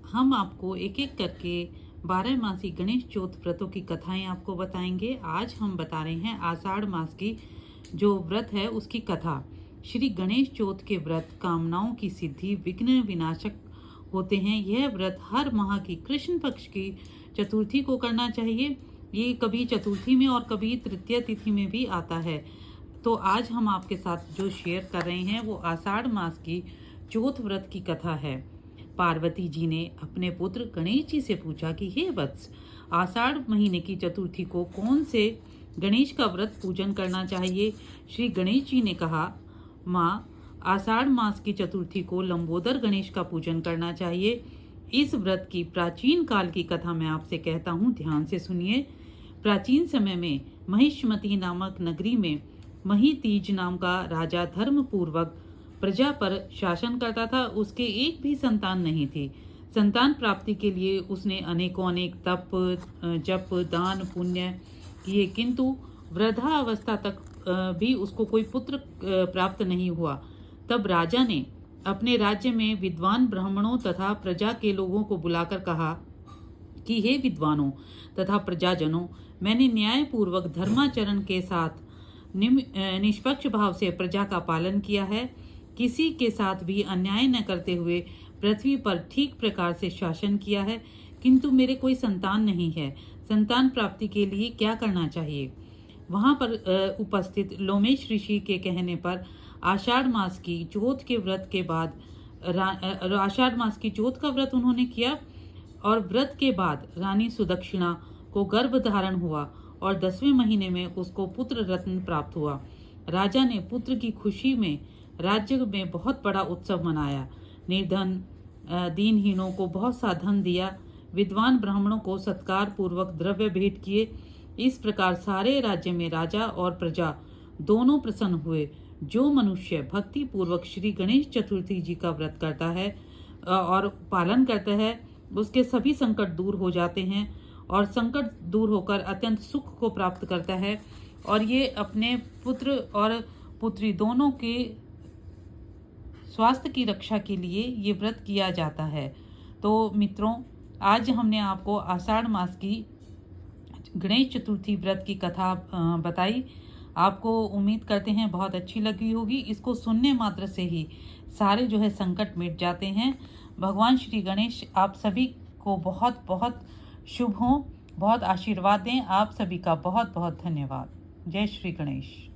हम आपको एक एक करके 12 मासी गणेश चौथ व्रतों की कथाएं आपको बताएंगे। आज हम बता रहे हैं आषाढ़ मास की जो व्रत है उसकी कथा। श्री गणेश चौथ के व्रत कामनाओं की सिद्धि, विघ्न विनाशक होते हैं। यह व्रत हर माह की कृष्ण पक्ष की चतुर्थी को करना चाहिए। ये कभी चतुर्थी में और कभी तृतीय तिथि में भी आता है। तो आज हम आपके साथ जो शेयर कर रहे हैं वो आषाढ़ मास की चौथ व्रत की कथा है। पार्वती जी ने अपने पुत्र गणेश जी से पूछा कि हे वत्स, आषाढ़ महीने की चतुर्थी को कौन से गणेश का व्रत पूजन करना चाहिए। श्री गणेश जी ने कहा, माँ, आषाढ़ मास की चतुर्थी को लंबोदर गणेश का पूजन करना चाहिए। इस व्रत की प्राचीन काल की कथा मैं आपसे कहता हूँ, ध्यान से सुनिए। प्राचीन समय में महिष्मती नामक नगरी में मही तीज नाम का राजा धर्म पूर्वक प्रजा पर शासन करता था। उसके एक भी संतान नहीं थी। संतान प्राप्ति के लिए उसने अनेकों अनेक तप, जप, दान, पुण्य किए, किंतु वृद्धावस्था तक भी उसको कोई पुत्र प्राप्त नहीं हुआ। तब राजा ने अपने राज्य में विद्वान ब्राह्मणों तथा प्रजा के लोगों को बुलाकर कहा कि हे विद्वानों तथा प्रजाजनों, मैंने न्यायपूर्वक धर्माचरण के साथ निष्पक्ष भाव से प्रजा का पालन किया है। किसी के साथ भी अन्याय न करते हुए पृथ्वी पर ठीक प्रकार से शासन किया है, किंतु मेरे कोई संतान नहीं है। संतान प्राप्ति के लिए क्या करना चाहिए। वहां पर उपस्थित लोमेश ऋषि के कहने पर आषाढ़ मास की चौथ के व्रत के बाद आषाढ़ मास की चौथ का व्रत उन्होंने किया और व्रत के बाद रानी सुदक्षिणा को गर्भ धारण हुआ और 10वें महीने में उसको पुत्र रत्न प्राप्त हुआ। राजा ने पुत्र की खुशी में राज्य में बहुत बड़ा उत्सव मनाया। निर्धन दीनहीनों को बहुत सा धन दिया। विद्वान ब्राह्मणों को सत्कार पूर्वक द्रव्य भेंट किए। इस प्रकार सारे राज्य में राजा और प्रजा दोनों प्रसन्न हुए। जो मनुष्य भक्ति पूर्वक श्री गणेश चतुर्थी जी का व्रत करता है और पालन करता है, उसके सभी संकट दूर हो जाते हैं और संकट दूर होकर अत्यंत सुख को प्राप्त करता है। और ये अपने पुत्र और पुत्री दोनों के स्वास्थ्य की रक्षा के लिए ये व्रत किया जाता है। तो मित्रों, आज हमने आपको आषाढ़ मास की गणेश चतुर्थी व्रत की कथा बताई। आपको उम्मीद करते हैं बहुत अच्छी लगी होगी। इसको सुनने मात्र से ही सारे जो है संकट मिट जाते हैं। भगवान श्री गणेश आप सभी को बहुत बहुत शुभ हो, बहुत आशीर्वाद दें। आप सभी का बहुत बहुत धन्यवाद। जय श्री गणेश।